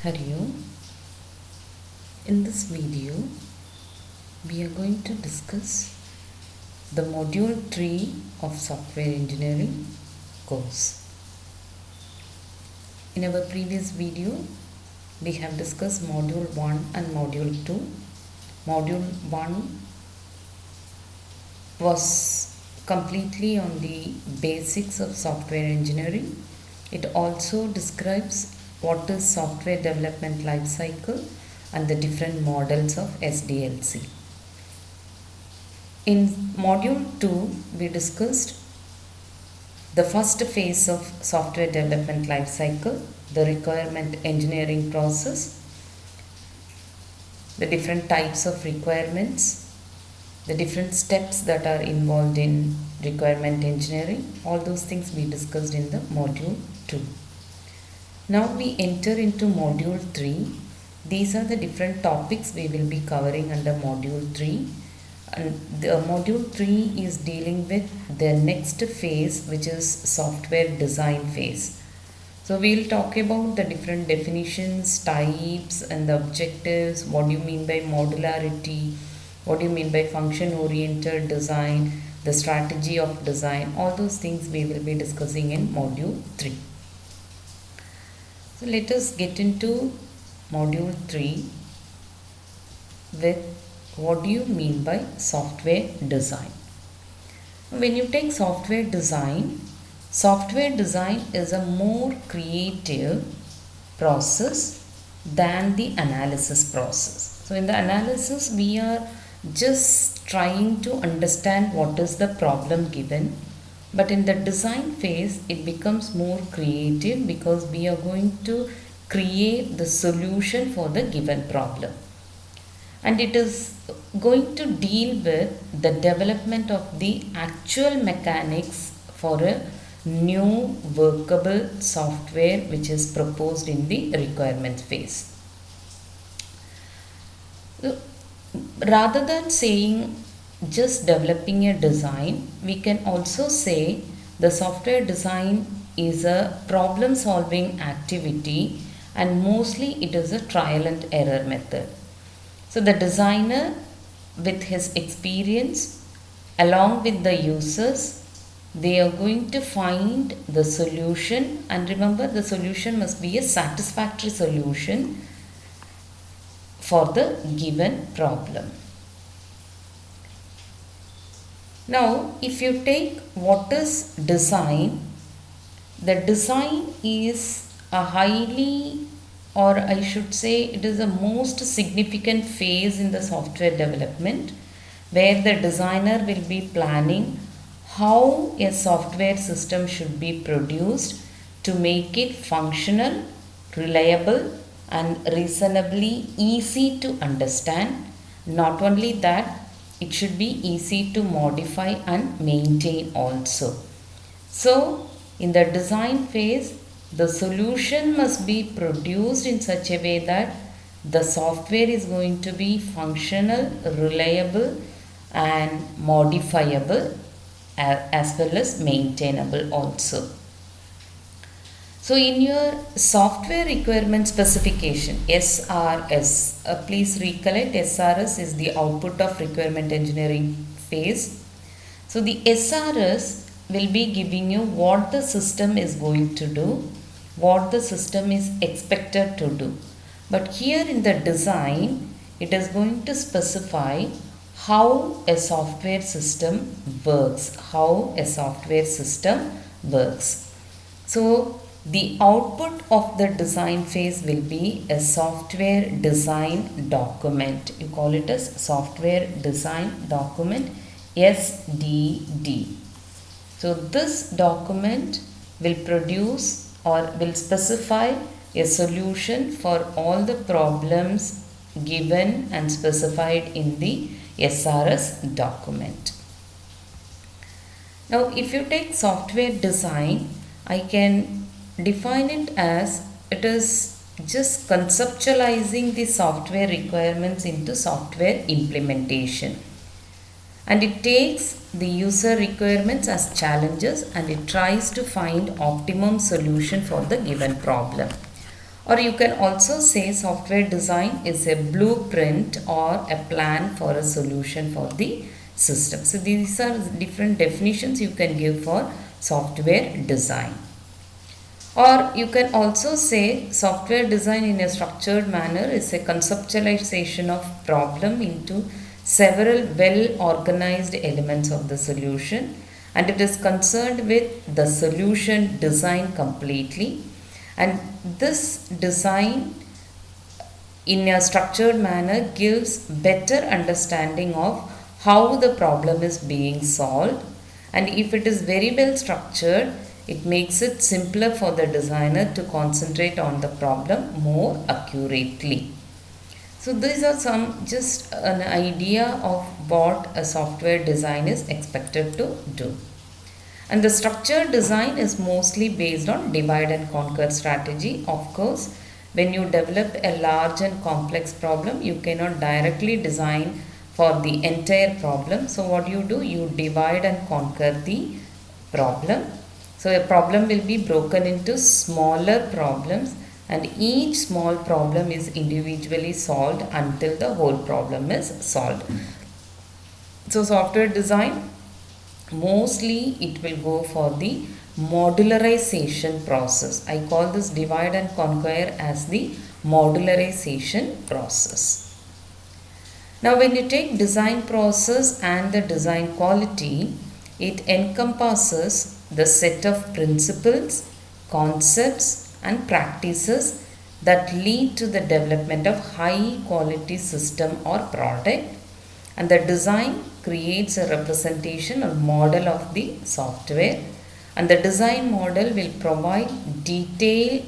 Hariom. In this video, we are going to discuss the Module 3 of Software Engineering course. In our previous video, we have discussed Module 1 and Module 2. Module 1 was completely on the basics of software engineering. It also describes what is software development life cycle and the different models of SDLC. In Module 2, we discussed the first phase of software development life cycle, the requirement engineering process, the different types of requirements, the different steps that are involved in requirement engineering. All those things we discussed in the Module 2. Now we enter into Module 3. These are the different topics we will be covering under Module 3. And the Module 3 is dealing with the next phase, which is software design phase. So we will talk about the different definitions, types and the objectives. What do you mean by modularity? What do you mean by function-oriented design? The strategy of design. All those things we will be discussing in Module 3. So let us get into Module 3 with what do you mean by software design. When you take software design is a more creative process than the analysis process. So in the analysis, we are just trying to understand what is the problem given. But in the design phase, it becomes more creative because we are going to create the solution for the given problem. And it is going to deal with the development of the actual mechanics for a new workable software which is proposed in the requirement phase. So, rather than saying just developing a design, we can also say the software design is a problem solving activity and mostly it is a trial and error method. So the designer with his experience along with the users, they are going to find the solution, and remember the solution must be a satisfactory solution for the given problem. Now, if you take what is design, the design is a highly, or I should say it is the most significant phase in the software development, where the designer will be planning how a software system should be produced to make it functional, reliable and reasonably easy to understand. Not only that, it should be easy to modify and maintain also. So, in the design phase, the solution must be produced in such a way that the software is going to be functional, reliable and modifiable as well as maintainable also. So in your software requirement specification, SRS, please recollect SRS is the output of requirement engineering phase. So the SRS will be giving you what the system is going to do, what the system is expected to do. But here in the design, it is going to specify how a software system works, So the output of the design phase will be a software design document. You call it as software design document, SDD. So this document will produce or will specify a solution for all the problems given and specified in the SRS document. Now if you take software design, I can define it as it is just conceptualizing the software requirements into software implementation. And it takes the user requirements as challenges and it tries to find optimum solution for the given problem. Or you can also say software design is a blueprint or a plan for a solution for the system. So these are different definitions you can give for software design. Or you can also say software design in a structured manner is a conceptualization of problem into several well organized elements of the solution, and it is concerned with the solution design completely, and this design in a structured manner gives better understanding of how the problem is being solved, and if it is very well structured, it makes it simpler for the designer to concentrate on the problem more accurately. So these are some just an idea of what a software design is expected to do. And the structured design is mostly based on divide and conquer strategy. Of course, when you develop a large and complex problem, you cannot directly design for the entire problem. So what you do, you divide and conquer the problem. So a problem will be broken into smaller problems, and each small problem is individually solved until the whole problem is solved. So software design, mostly it will go for the modularization process. I call this divide and conquer as the modularization process. Now when you take design process and the design quality, it encompasses the set of principles, concepts and practices that lead to the development of high quality system or product, and the design creates a representation or model of the software, and the design model will provide details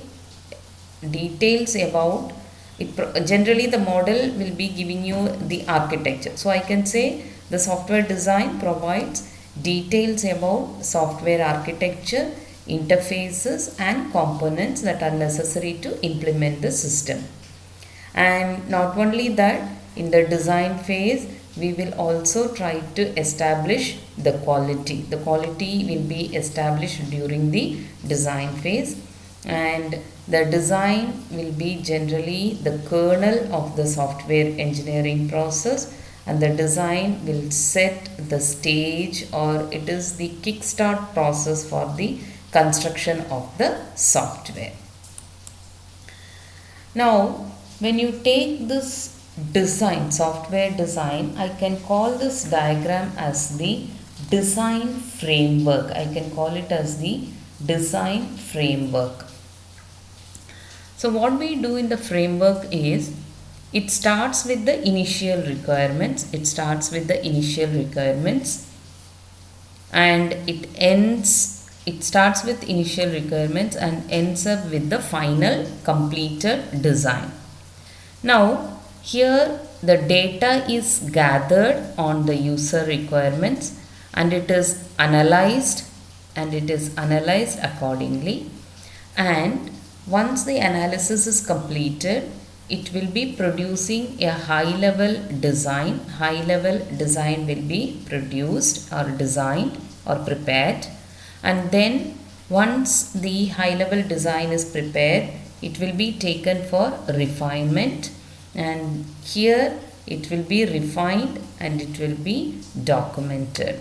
about it. Generally the model will be giving you the architecture. So I can say the software design provides details about software architecture, interfaces and components that are necessary to implement the system. And not only that, in the design phase we will also try to establish the quality. The quality will be established during the design phase, and the design will be generally the kernel of the software engineering process, and the design will set the stage, or it is the kickstart process for the construction of the software. Now when you take this design, software design, I can call this diagram as the design framework. I can call it as the design framework. So what we do in the framework is, it starts with the initial requirements. And it starts with initial requirements and ends up with the final completed design. Now here the data is gathered on the user requirements, and it is analyzed accordingly, and once the analysis is completed, it will be producing a high level design. High level design will be produced or designed or prepared, and then once the high level design is prepared, it will be taken for refinement, and here it will be refined and it will be documented.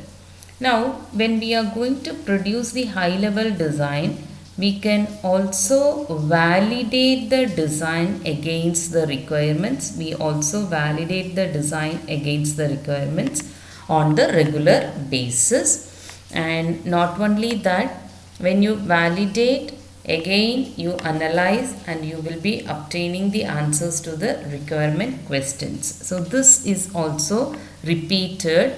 Now when we are going to produce the high level design, we can also validate the design against the requirements. We also validate the design against the requirements on the regular basis. And not only that, when you validate, again you analyze and you will be obtaining the answers to the requirement questions. So this is also repeated,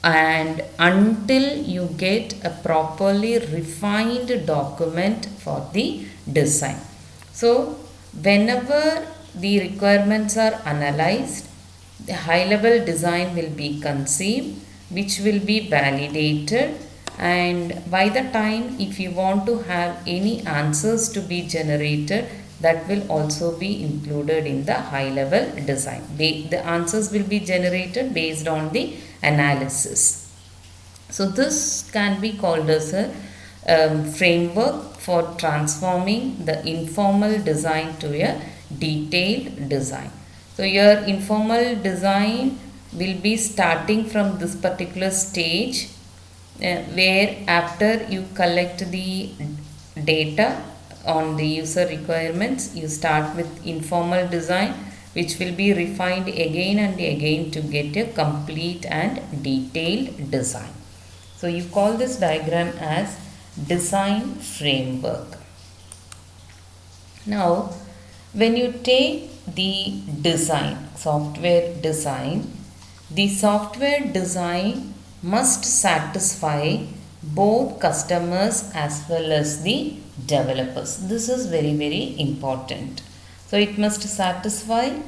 and until you get a properly refined document for the design. So whenever the requirements are analyzed, the high level design will be conceived, which will be validated, and by the time if you want to have any answers to be generated, that will also be included in the high level design. The answers will be generated based on the analysis. So this can be called as a framework for transforming the informal design to a detailed design. So your informal design will be starting from this particular stage where after you collect the data on the user requirements, you start with informal design, which will be refined again and again to get a complete and detailed design. So you call this diagram as design framework. Now when you take the design, software design, the software design must satisfy both customers as well as the developers. This is very important. So it must satisfy,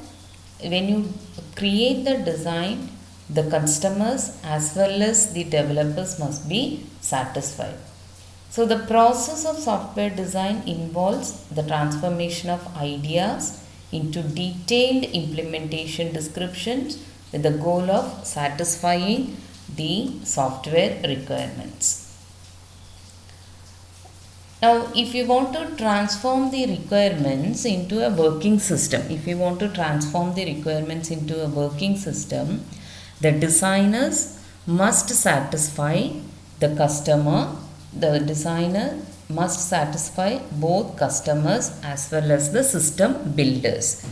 when you create the design, the customers as well as the developers must be satisfied. So the process of software design involves the transformation of ideas into detailed implementation descriptions with the goal of satisfying the software requirements. Now, if you want to transform the requirements into a working system, the designers must satisfy the customer. The designer must satisfy both customers as well as the system builders.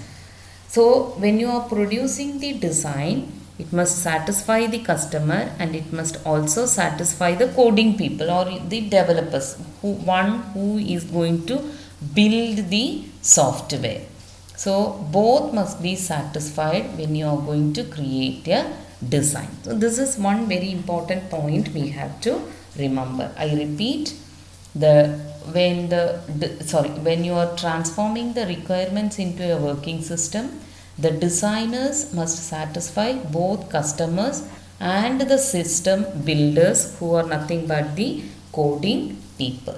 So when you are producing the design, it must satisfy the customer and it must also satisfy the coding people or the developers, who is going to build the software. So both must be satisfied when you are going to create a design. So this is one very important point we have to remember. I repeat, when you are transforming the requirements into a working system, the designers must satisfy both customers and the system builders, who are nothing but the coding people.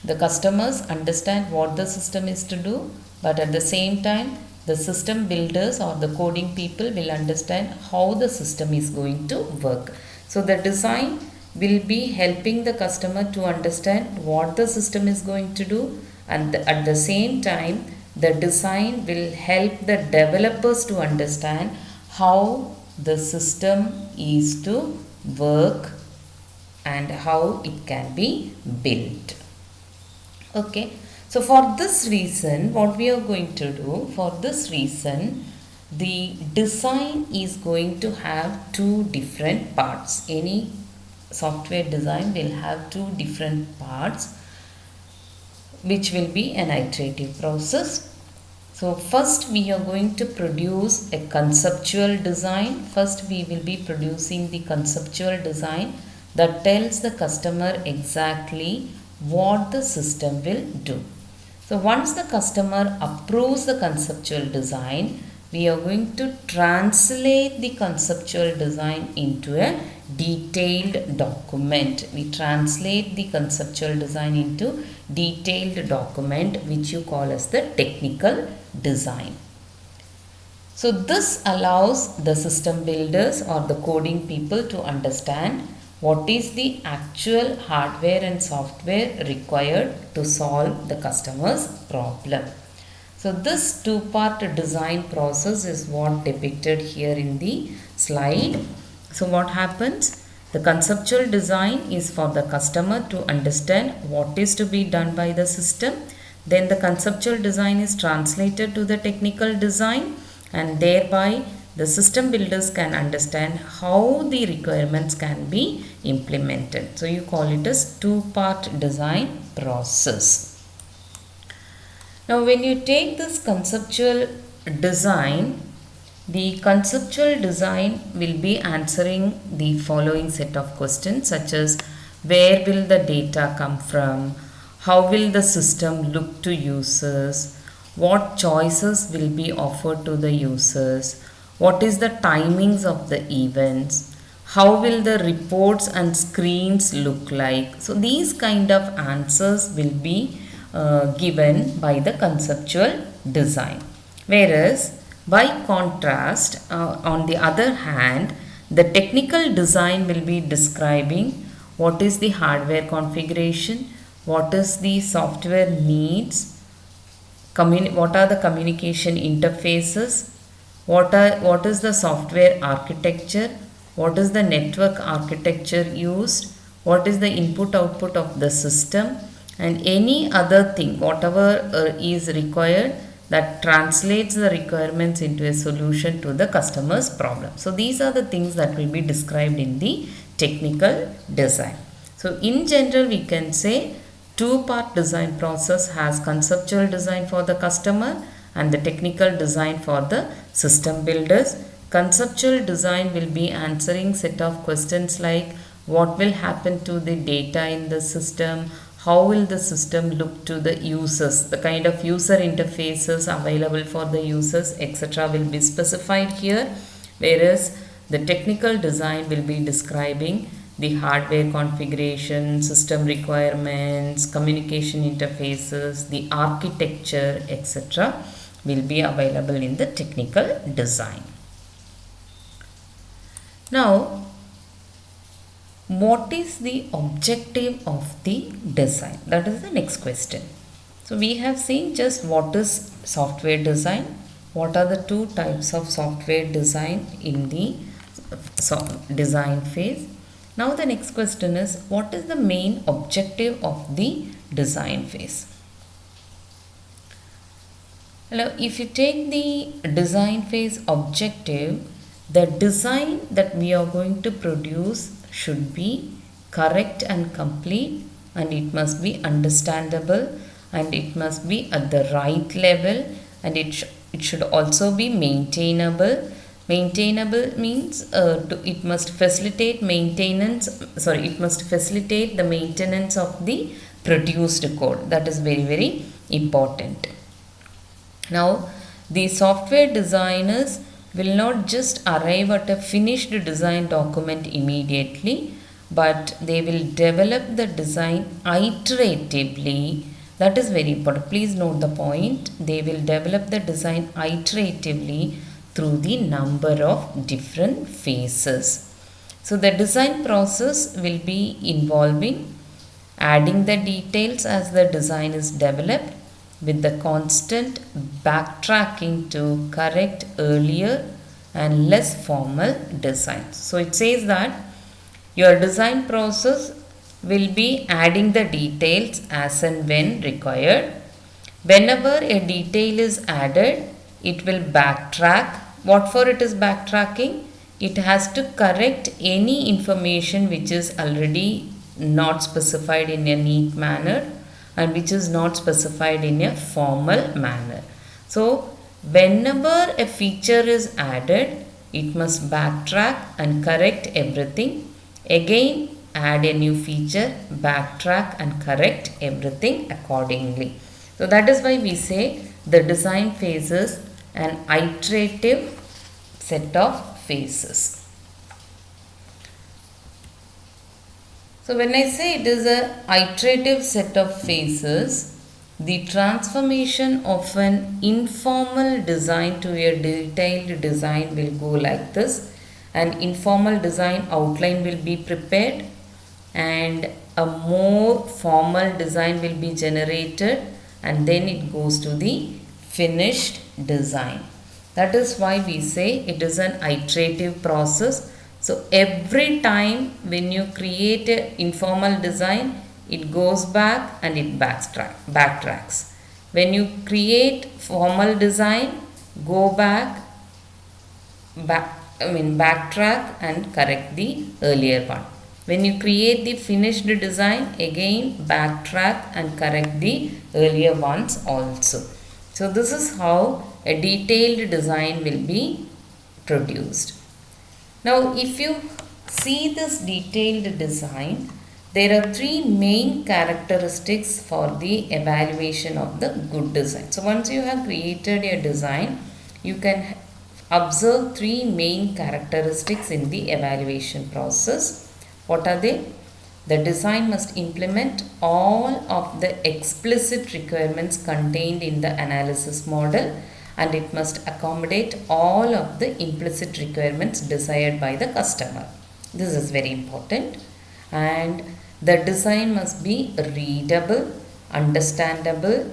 The customers understand what the system is to do, but at the same time the system builders or the coding people will understand how the system is going to work. So the design will be helping the customer to understand what the system is going to do, and at the same time the design will help the developers to understand how the system is to work and how it can be built. Okay, so for this reason, what we are going to do, the design is going to have two different parts. Any software design will have two different parts, which will be an iterative process. So first we are going to produce a conceptual design. First we will be producing the conceptual design that tells the customer exactly what the system will do. So once the customer approves the conceptual design, we are going to translate the conceptual design into a detailed document. We translate the conceptual design into detailed document, which you call as the technical design. So this allows the system builders or the coding people to understand what is the actual hardware and software required to solve the customer's problem. So this two-part design process is what depicted here in the slide. So what happens? The conceptual design is for the customer to understand what is to be done by the system. Then the conceptual design is translated to the technical design, and thereby the system builders can understand how the requirements can be implemented. So you call it as two-part design process. Now when you take this conceptual design, the conceptual design will be answering the following set of questions, such as where will the data come from, how will the system look to users, what choices will be offered to the users, what is the timings of the events, how will the reports and screens look like. So these kind of answers will be given by the conceptual design. Whereas by contrast, on the other hand, the technical design will be describing what is the hardware configuration, what is the software needs, what are the communication interfaces, what is the software architecture, what is the network architecture used, what is the input output of the system, and any other thing whatever is required that translates the requirements into a solution to the customer's problem. So these are the things that will be described in the technical design. So in general we can say two-part design process has conceptual design for the customer and the technical design for the system builders. Conceptual design will be answering set of questions like what will happen to the data in the system, how will the system look to the users, the kind of user interfaces available for the users, etc. will be specified here, whereas the technical design will be describing the hardware configuration, system requirements, communication interfaces, the architecture, etc. will be available in the technical design. Now, what is the objective of the design? That is the next question. So we have seen just what is software design, what are the two types of software design in the design phase. Now the next question is, what is the main objective of the design phase? Now if you take the design phase objective, the design that we are going to produce should be correct and complete, and it must be understandable, and it must be at the right level, and it should also be maintainable. Maintainable means it must facilitate it must facilitate the maintenance of the produced code. That is very, very important. Now the software designers will not just arrive at a finished design document immediately, but they will develop the design iteratively. That is very important. Please note the point. They will develop the design iteratively through the number of different phases. So the design process will be involving adding the details as the design is developed, with the constant backtracking to correct earlier and less formal designs. So it says that your design process will be adding the details as and when required. Whenever a detail is added, it will backtrack. What for it is backtracking? It has to correct any information which is already not specified in a neat manner and which is not specified in a formal manner. So whenever a feature is added, it must backtrack and correct everything. Again, add a new feature, backtrack and correct everything accordingly. So that is why we say the design phases an iterative set of phases. So when I say it is an iterative set of phases, the transformation of an informal design to a detailed design will go like this. An informal design outline will be prepared and a more formal design will be generated, and then it goes to the finished design. That is why we say it is an iterative process. So every time when you create an informal design, it goes back and it backtracks. When you create formal design, go backtrack and correct the earlier one. When you create the finished design, again backtrack and correct the earlier ones also. So this is how a detailed design will be produced. Now if you see this detailed design, there are three main characteristics for the evaluation of the good design. So once you have created a design, you can observe three main characteristics in the evaluation process. What are they? The design must implement all of the explicit requirements contained in the analysis model, and it must accommodate all of the implicit requirements desired by the customer. This is very important. And The design must be readable, understandable.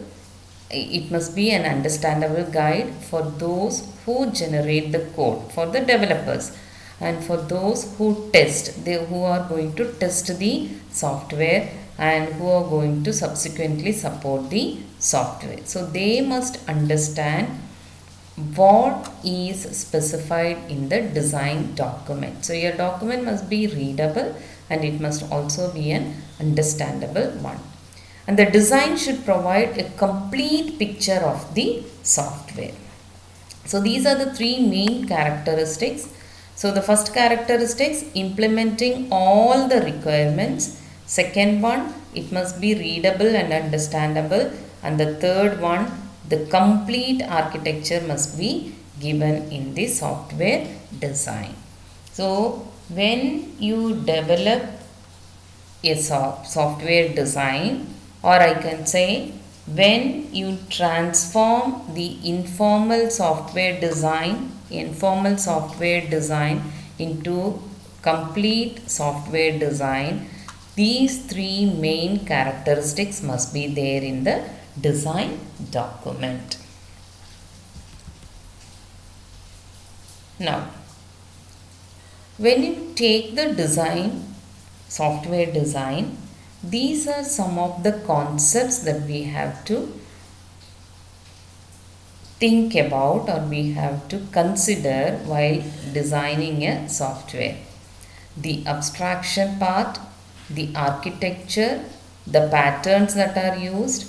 It must be an understandable guide for those who generate the code, for the developers, and for those who test, who are going to test the software and who are going to subsequently support the software. So they must understand what is specified in the design document. So your document must be readable and it must also be an understandable one. And the design should provide a complete picture of the software. So these are the three main characteristics. So the first characteristics, implementing all the requirements. Second one, it must be readable and understandable. And the third one, the complete architecture must be given in the software design. So when you develop a software design, or I can say when you transform the informal software design into complete software design, these three main characteristics must be there in the design document. Now, when you take the software design, these are some of the concepts that we have to think about or we have to consider while designing a software. The abstraction part, the architecture, the patterns that are used,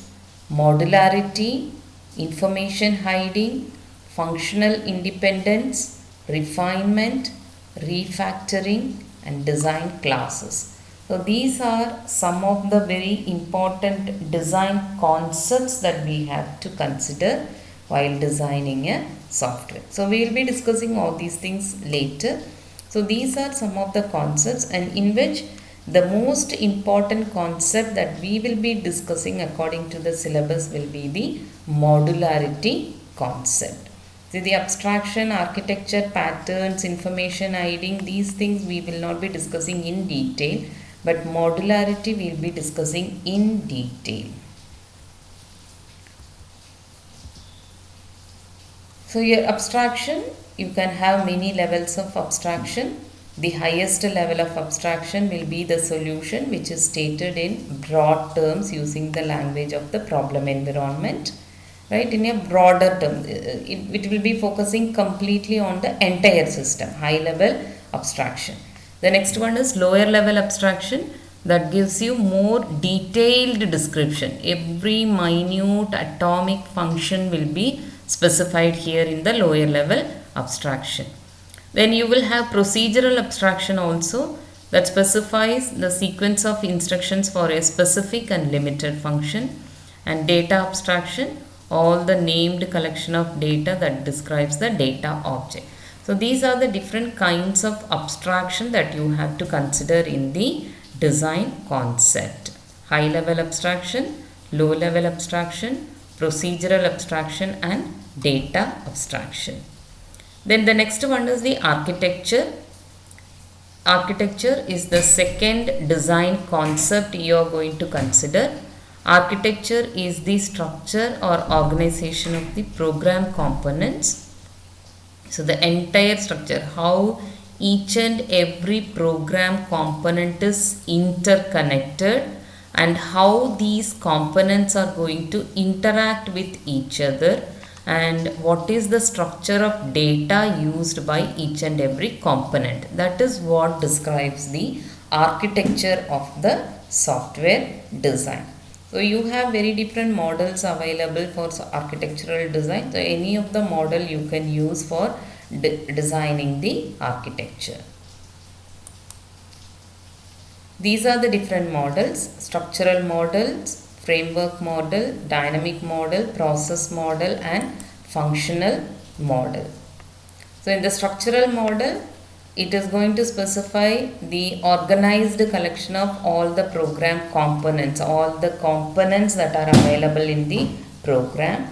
modularity, information hiding, functional independence, refinement, refactoring, and design classes. So these are some of the very important design concepts that we have to consider while designing a software. So we will be discussing all these things later. So these are some of the concepts, and in which the most important concept that we will be discussing according to the syllabus will be the modularity concept. See, the abstraction, architecture, patterns, information hiding, these things we will not be discussing in detail, but modularity we will be discussing in detail. So your abstraction, you can have many levels of abstraction. The highest level of abstraction will be the solution, which is stated in broad terms using the language of the problem environment. Right, in a broader term, it will be focusing completely on the entire system, high level abstraction. The next one is lower level abstraction, that gives you more detailed description. Every minute atomic function will be specified here in the lower level abstraction. Then you will have procedural abstraction also, that specifies the sequence of instructions for a specific and limited function. And data abstraction, all the named collection of data that describes the data object. So these are the different kinds of abstraction that you have to consider in the design concept. High level abstraction, low level abstraction, procedural abstraction, and data abstraction. Then the next one is the architecture. Architecture is the second design concept you are going to consider. Architecture is the structure or organization of the program components. So the entire structure, how each and every program component is interconnected and how these components are going to interact with each other, and what is the structure of data used by each and every component. That is what describes the architecture of the software design. So you have very different models available for architectural design. So any of the model you can use for designing the architecture. These are the different models: structural models, framework model, dynamic model, process model, and functional model. So in the structural model, it is going to specify the organized collection of all the program components, all the components that are available in the program.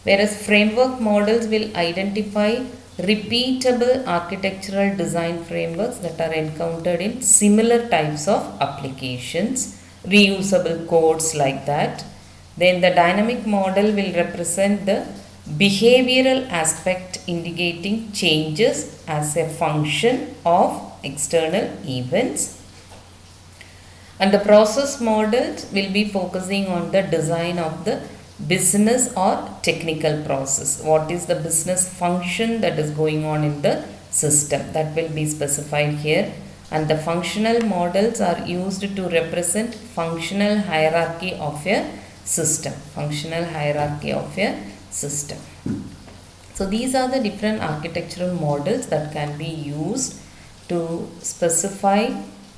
Whereas framework models will identify repeatable architectural design frameworks that are encountered in similar types of applications, reusable codes like that. Then the dynamic model will represent the behavioral aspect indicating changes as a function of external events. And the process models will be focusing on the design of the business or technical process. What is the business function that is going on in the system, that will be specified here. And the functional models are used to represent functional hierarchy of a system. Functional hierarchy of a system. So these are the different architectural models that can be used to specify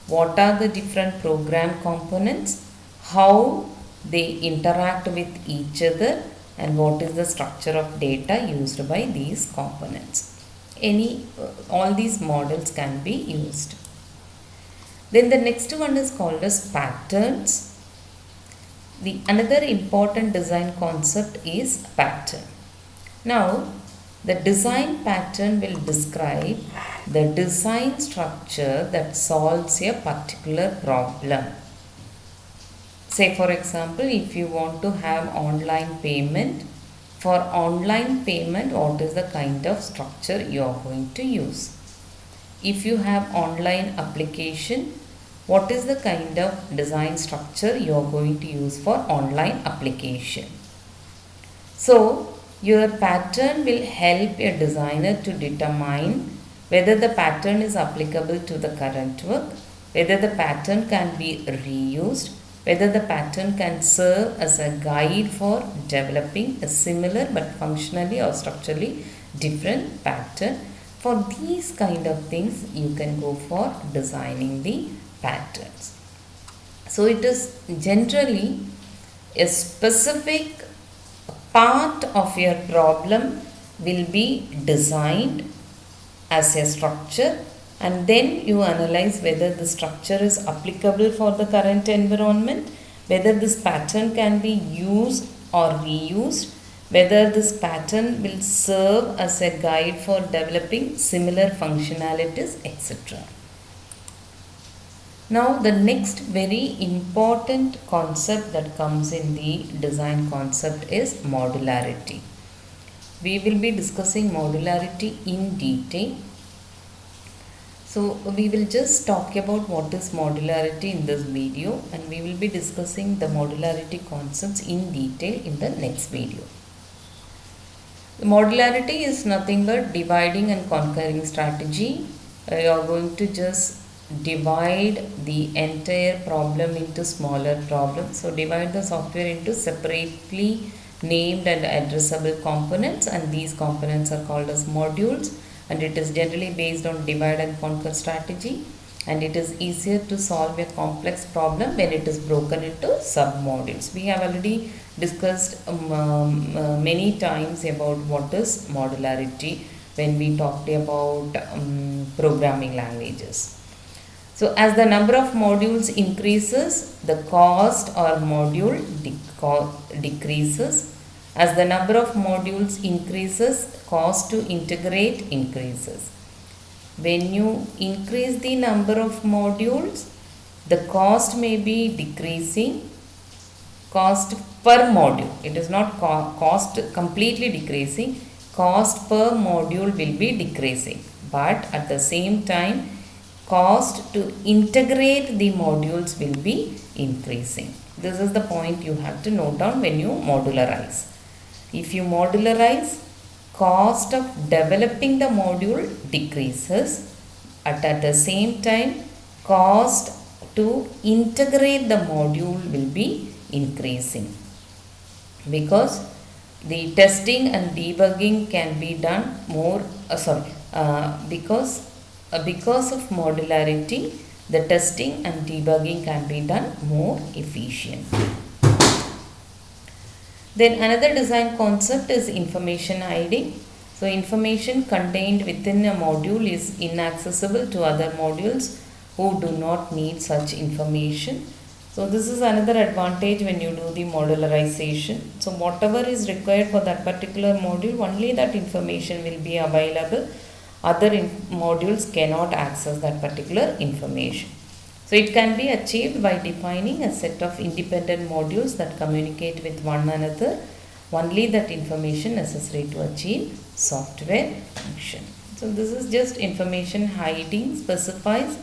what are the different program components, how they interact with each other, and what is the structure of data used by these components. All these models can be used. Then the next one is called as patterns. The another important design concept is pattern. Now, the design pattern will describe the design structure that solves a particular problem. Say for example, if you want to have online payment, for online payment, what is the kind of structure you are going to use? If you have online application, what is the kind of design structure you are going to use for online application? So, your pattern will help a designer to determine whether the pattern is applicable to the current work, whether the pattern can be reused, whether the pattern can serve as a guide for developing a similar but functionally or structurally different pattern. For these kind of things, you can go for designing the patterns. So it is generally a specific part of your problem will be designed as a structure, and then you analyze whether the structure is applicable for the current environment, whether this pattern can be used or reused, whether this pattern will serve as a guide for developing similar functionalities, etc. Now the next very important concept that comes in the design concept is modularity. We will be discussing modularity in detail. So we will just talk about what is modularity in this video, and we will be discussing the modularity concepts in detail in the next video. The modularity is nothing but dividing and conquering strategy. You are going to just divide the entire problem into smaller problems. So divide the software into separately named and addressable components, and these components are called as modules, and it is generally based on divide and conquer strategy, and it is easier to solve a complex problem when it is broken into sub-modules. We have already discussed many times about what is modularity when we talked about programming languages. So as the number of modules increases, the cost or module decreases. As the number of modules increases, cost to integrate increases. When you increase the number of modules, the cost may be decreasing, cost per module. It is not cost completely decreasing, cost per module will be decreasing. But at the same time, cost to integrate the modules will be increasing. This is the point you have to note down when you modularize. If you modularize, cost of developing the module decreases, at the same time cost to integrate the module will be increasing, because the testing and debugging can be done more because of modularity, the testing and debugging can be done more efficiently. Then another design concept is information hiding. So information contained within a module is inaccessible to other modules who do not need such information. So this is another advantage when you do the modularization. So whatever is required for that particular module, only that information will be available. Other modules cannot access that particular information. So it can be achieved by defining a set of independent modules that communicate with one another. Only that information necessary to achieve software function. So this is just information hiding specifies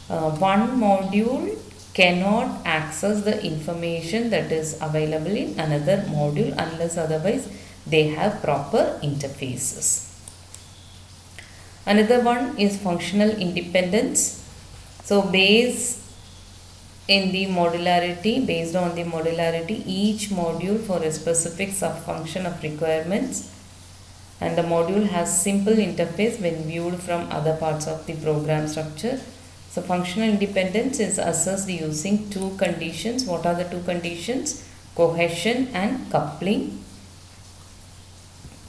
one module cannot access the information that is available in another module unless otherwise they have proper interfaces. Another one is functional independence. So based on the modularity, each module for a specific subfunction of requirements, and the module has simple interface when viewed from other parts of the program structure. So functional independence is assessed using two conditions. What are the two conditions? Cohesion and coupling.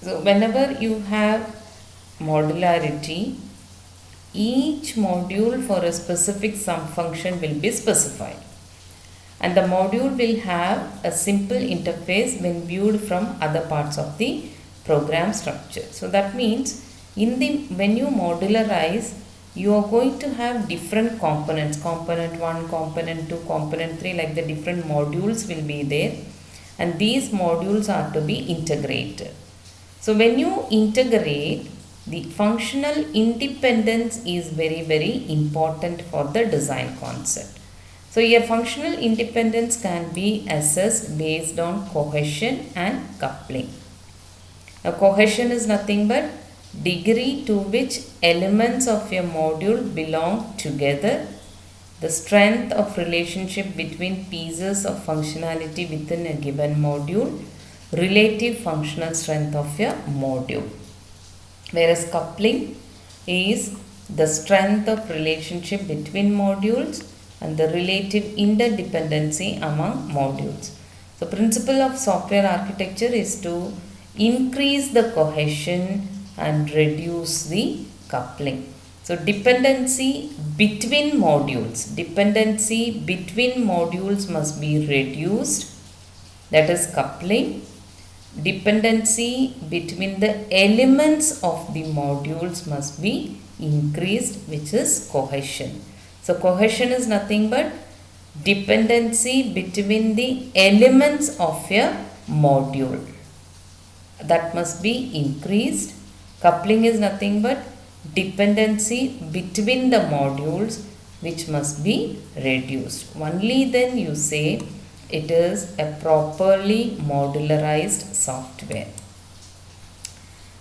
So whenever you have modularity, each module for a specific subfunction will be specified, and the module will have a simple interface when viewed from other parts of the program structure. So that means when you modularize, you are going to have different components, component 1, component 2, component 3, like the different modules will be there, and these modules are to be integrated. So when you integrate, the functional independence is very, very important for the design concept. So your functional independence can be assessed based on cohesion and coupling. Now cohesion is nothing but degree to which elements of your module belong together, the strength of relationship between pieces of functionality within a given module, relative functional strength of your module. Whereas coupling is the strength of relationship between modules and the relative interdependency among modules. So principle of software architecture is to increase the cohesion and reduce the coupling. So dependency between modules must be reduced, that is coupling. Dependency between the elements of the modules must be increased, which is cohesion. So cohesion is nothing but dependency between the elements of a module, that must be increased. Coupling is nothing but dependency between the modules, which must be reduced. Only then you say it is a properly modularized software.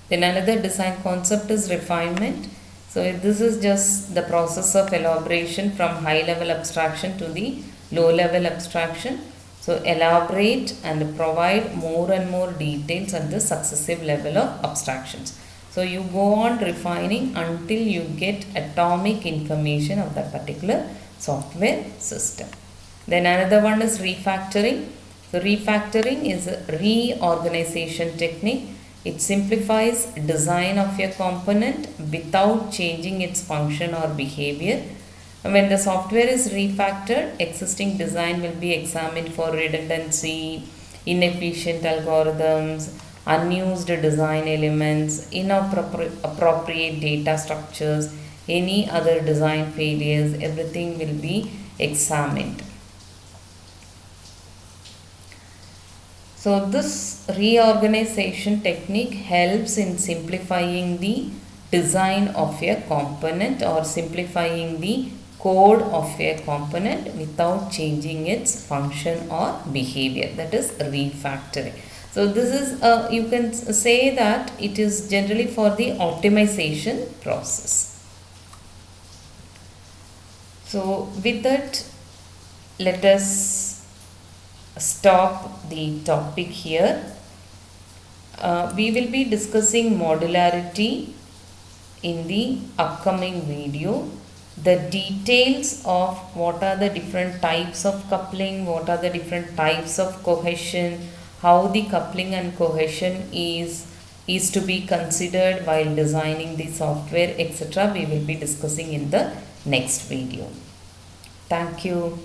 Then another design concept is refinement. So this is just the process of elaboration from high level abstraction to the low level abstraction. So elaborate and provide more and more details at the successive level of abstractions. So you go on refining until you get atomic information of that particular software system. Then another one is refactoring. So refactoring is a reorganization technique. It simplifies design of a component without changing its function or behavior. When the software is refactored, existing design will be examined for redundancy, inefficient algorithms, unused design elements, inappropriate data structures, any other design failures, everything will be examined. So this reorganization technique helps in simplifying the design of a component or simplifying the code of a component without changing its function or behavior. That is refactoring. So this is you can say that it is generally for the optimization process. So with that, let us stop the topic here. We will be discussing modularity in the upcoming video. The details of what are the different types of coupling, what are the different types of cohesion, how the coupling and cohesion is to be considered while designing the software, etc. we will be discussing in the next video. Thank you.